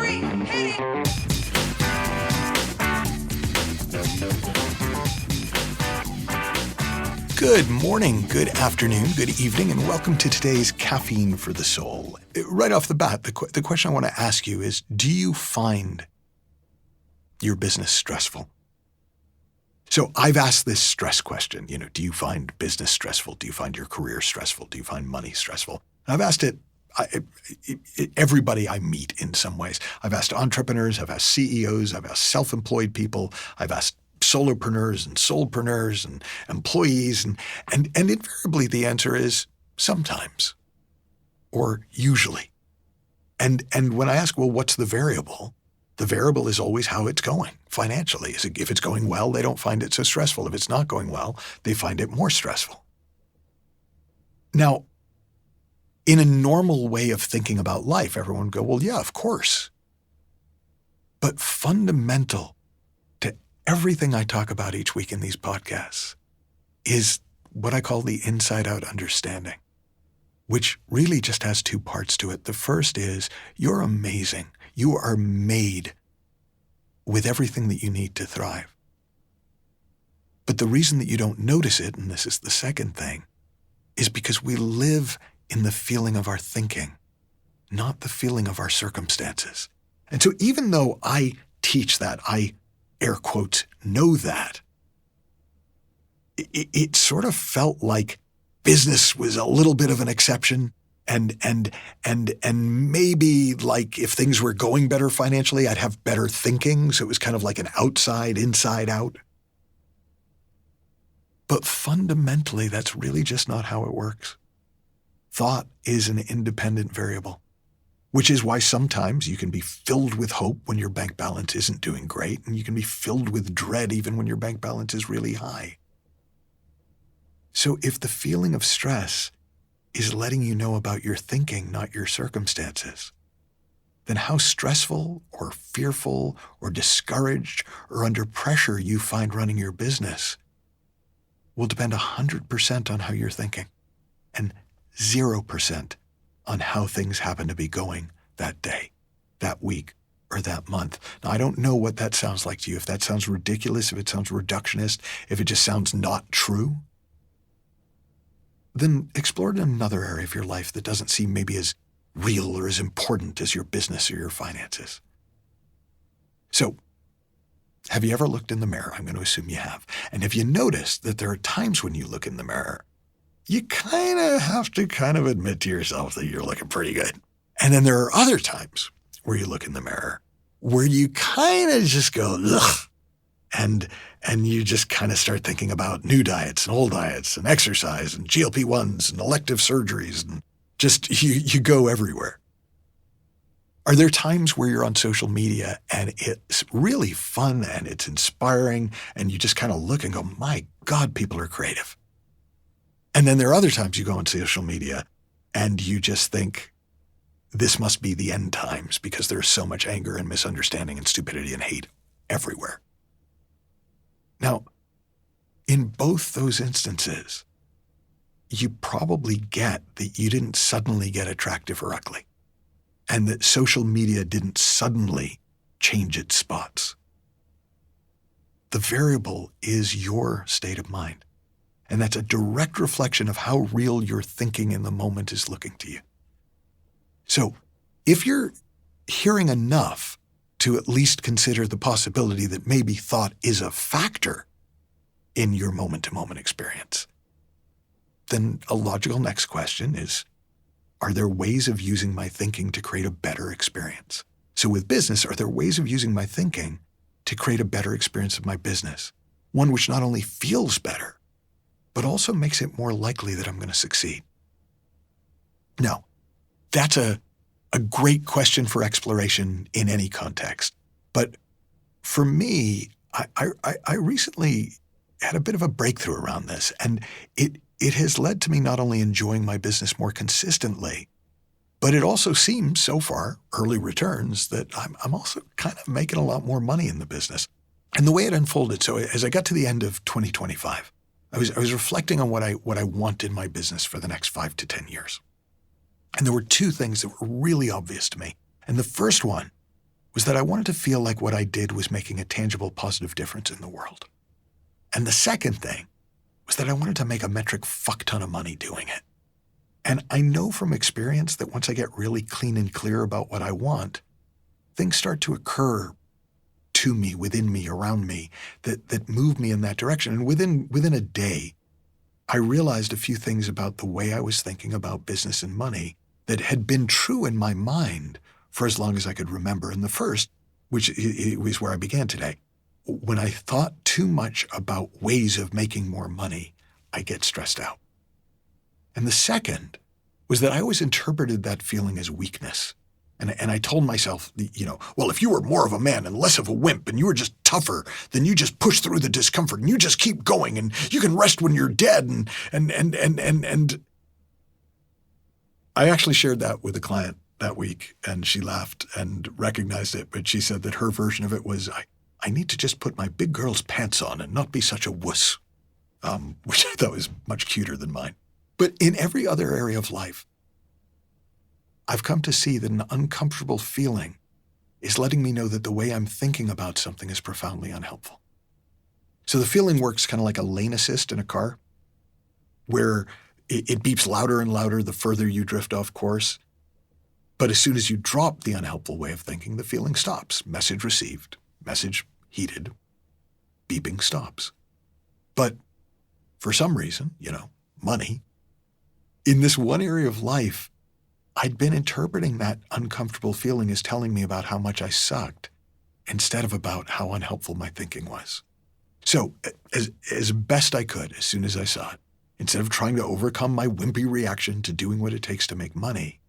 3, hit it! Good morning, good afternoon, good evening, and welcome to today's Caffeine for the Soul. Right off the bat, the question I want to ask you is, do you find your business stressful? So I've asked this stress question, do you find business stressful? Do you find your career stressful? Do you find money stressful? And I've asked it everybody I meet in some ways. I've asked entrepreneurs, I've asked CEOs, I've asked self-employed people, I've asked solopreneurs and soulpreneurs and employees, and invariably the answer is sometimes or usually. And when I ask, well, what's the variable? The variable is always how it's going financially. If it's going well, they don't find it so stressful. If it's not going well, they find it more stressful. Now, in a normal way of thinking about life, everyone would go, well, yeah, of course. But fundamental to everything I talk about each week in these podcasts is what I call the inside-out understanding, which really just has two parts to it. The first is you're amazing. You are made with everything that you need to thrive. But the reason that you don't notice it, and this is the second thing, is because we live in the feeling of our thinking, not the feeling of our circumstances. And so even though I teach that, I, air quotes, know that, it sort of felt like business was a little bit of an exception, and maybe like if things were going better financially, I'd have better thinking. So it was kind of like an outside, inside out. But fundamentally, that's really just not how it works. Thought is an independent variable, which is why sometimes you can be filled with hope when your bank balance isn't doing great, and you can be filled with dread even when your bank balance is really high. So if the feeling of stress is letting you know about your thinking, not your circumstances, then how stressful or fearful or discouraged or under pressure you find running your business will depend 100% on how you're thinking and 0% on how things happen to be going that day, that week, or that month. Now, I don't know what that sounds like to you. If that sounds ridiculous, if it sounds reductionist, if it just sounds not true, then explore it in another area of your life that doesn't seem maybe as real or as important as your business or your finances. So, have you ever looked in the mirror? I'm going to assume you have. And have you noticed that there are times when you look in the mirror, you kind of have to admit to yourself that you're looking pretty good. And then there are other times where you look in the mirror where you kind of just go, ugh, and you just kind of start thinking about new diets and old diets and exercise and GLP-1s and elective surgeries, and just you go everywhere. Are there times where you're on social media and it's really fun and it's inspiring and you just kind of look and go, my God, people are creative? And then there are other times you go on social media and you just think, this must be the end times because there's so much anger and misunderstanding and stupidity and hate everywhere. Now, in both those instances, you probably get that you didn't suddenly get attractive or ugly, and that social media didn't suddenly change its spots. The variable is your state of mind. And that's a direct reflection of how real your thinking in the moment is looking to you. So if you're hearing enough to at least consider the possibility that maybe thought is a factor in your moment-to-moment experience, then a logical next question is, are there ways of using my thinking to create a better experience? So with business, are there ways of using my thinking to create a better experience of my business? One which not only feels better, but also makes it more likely that I'm going to succeed. Now, that's a great question for exploration in any context. But for me, I recently had a bit of a breakthrough around this, and it has led to me not only enjoying my business more consistently, but it also seems so far, early returns, that I'm also kind of making a lot more money in the business. And the way it unfolded, so as I got to the end of 2025, I was reflecting on what I want in my business for the next 5 to 10 years. And there were two things that were really obvious to me. And the first one was that I wanted to feel like what I did was making a tangible, positive difference in the world. And the second thing was that I wanted to make a metric fuck ton of money doing it. And I know from experience that once I get really clean and clear about what I want, things start to occur to me, within me, around me, that move me in that direction. And within a day, I realized a few things about the way I was thinking about business and money that had been true in my mind for as long as I could remember. And the first, which was where I began today, when I thought too much about ways of making more money, I get stressed out. And the second was that I always interpreted that feeling as weakness. And I told myself, well, if you were more of a man and less of a wimp and you were just tougher, then you just push through the discomfort and you just keep going and you can rest when you're dead. And I actually shared that with a client that week, and she laughed and recognized it, but she said that her version of it was, I need to just put my big girl's pants on and not be such a wuss, which I thought was much cuter than mine. But in every other area of life, I've come to see that an uncomfortable feeling is letting me know that the way I'm thinking about something is profoundly unhelpful. So the feeling works kind of like a lane assist in a car, where it beeps louder and louder the further you drift off course. But as soon as you drop the unhelpful way of thinking, the feeling stops. Message received, message heeded, beeping stops. But for some reason, money, in this one area of life, I'd been interpreting that uncomfortable feeling as telling me about how much I sucked instead of about how unhelpful my thinking was. So as best I could, as soon as I saw it, instead of trying to overcome my wimpy reaction to doing what it takes to make money,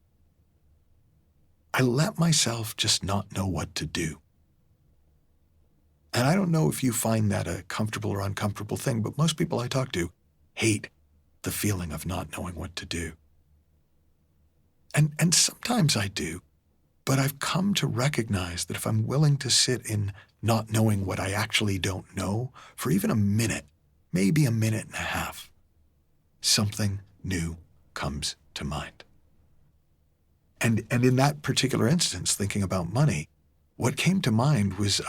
I let myself just not know what to do. And I don't know if you find that a comfortable or uncomfortable thing, but most people I talk to hate the feeling of not knowing what to do. And sometimes I do, but I've come to recognize that if I'm willing to sit in not knowing what I actually don't know for even a minute, maybe a minute and a half, something new comes to mind. And in that particular instance, thinking about money, what came to mind was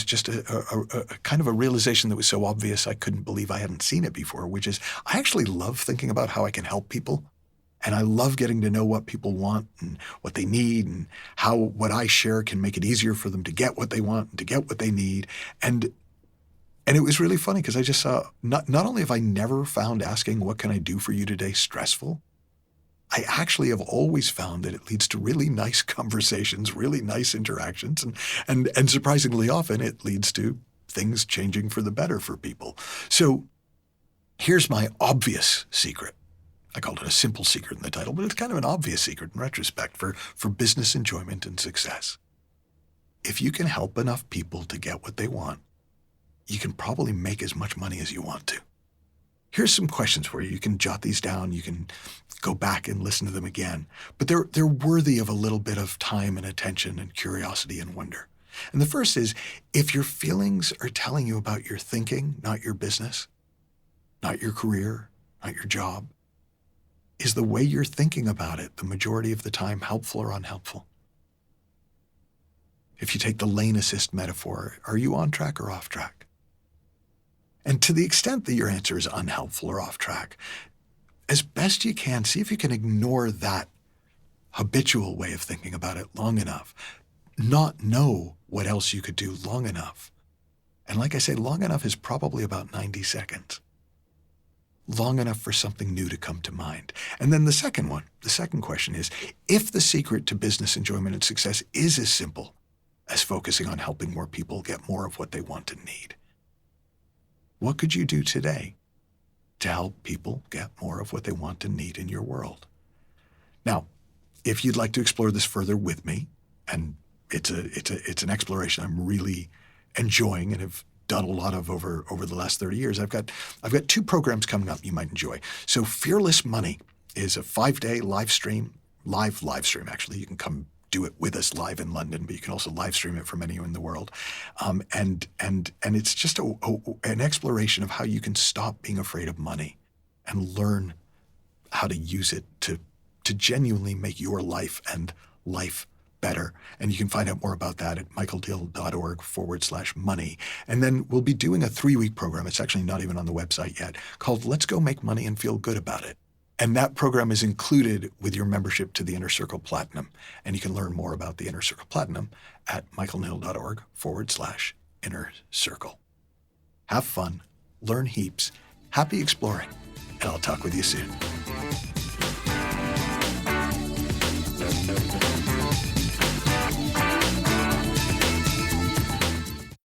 just a kind of a realization that was so obvious I couldn't believe I hadn't seen it before, which is I actually love thinking about how I can help people. And I love getting to know what people want and what they need and how what I share can make it easier for them to get what they want and to get what they need. And it was really funny because I just saw, not only have I never found asking, what can I do for you today, stressful, I actually have always found that it leads to really nice conversations, really nice interactions, and surprisingly often it leads to things changing for the better for people. So here's my obvious secret. I called it a simple secret in the title, but it's kind of an obvious secret in retrospect for business enjoyment and success. If you can help enough people to get what they want, you can probably make as much money as you want to. Here's some questions for you. You can jot these down. You can go back and listen to them again. But they're worthy of a little bit of time and attention and curiosity and wonder. And the first is, if your feelings are telling you about your thinking, not your business, not your career, not your job, is the way you're thinking about it the majority of the time helpful or unhelpful? If you take the lane assist metaphor, are you on track or off track? And to the extent that your answer is unhelpful or off track, as best you can, see if you can ignore that habitual way of thinking about it long enough, not know what else you could do long enough. And like I say, long enough is probably about 90 seconds. Long enough for something new to come to mind. And then the second question is, if the secret to business enjoyment and success is as simple as focusing on helping more people get more of what they want and need, what could you do today to help people get more of what they want and need in your world? Now, if you'd like to explore this further with me, and it's an exploration I'm really enjoying and have done a lot of over the last 30 years, I've got 2 programs coming up you might enjoy. So Fearless Money is a 5-day live stream actually. You can come do it with us live in London, but you can also live stream it from anywhere in the world. And it's just an exploration of how you can stop being afraid of money and learn how to use it to genuinely make your life and life better. And you can find out more about that at michaeldill.org/money. And then we'll be doing a 3-week program. It's actually not even on the website yet, called Let's Go Make Money and Feel Good About It. And that program is included with your membership to the Inner Circle Platinum. And you can learn more about the Inner Circle Platinum at michaelneill.org/inner circle. Have fun, learn heaps, happy exploring, and I'll talk with you soon.